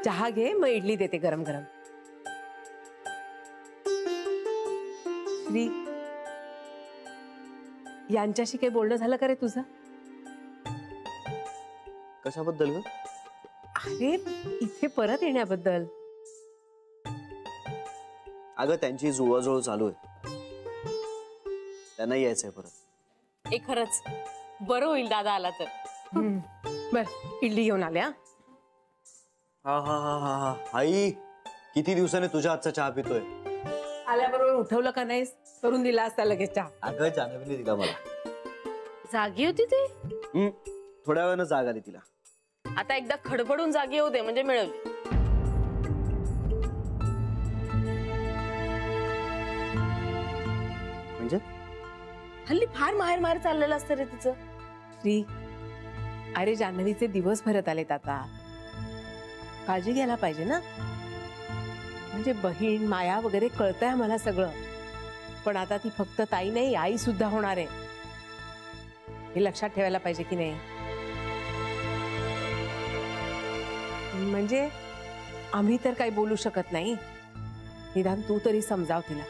चहा घे, मग इडली देते गरम गरम. श्री, यांच्याशी काही बोलणं झालं का रे तुझं? कशाबद्दल ग? अरे इथे परत येण्याबद्दल. अगं त्यांची जुळवाजुळव चालू आहे, त्यांना यायचंय परत. ए खरंच बरं होईल दादा आला तर. बर, इडली घेऊन आल्या. हा हा हा हा हा. आई किती दिवसाने तुझ्या हातचा चहा पितोय. आल्याबरोबर उठवलं का नाहीस? करून दिला असता लगेच चहा. अगं जान्हवीने दिला मला. जागी होती ती. थोड्या वेळानं जाग आली तिला. आता एकदा खडबडून जागी होऊ दे म्हणजे मिळवली. म्हणजे हल्ली फार माहेर चाललेलं असतं रे तिचं. श्री, अरे जान्हवीचे दिवस भरत आलेत आता, काळजी घ्यायला पाहिजे ना. म्हणजे बहीण माया वगैरे कळतंय आम्हाला सगळं, पण आता ती फक्त ताई नाही आई सुद्धा होणार आहे, हे लक्षात ठेवायला पाहिजे की नाही. म्हणजे आम्ही तर काही बोलू शकत नाही, निदान तू तरी समजाव तिला.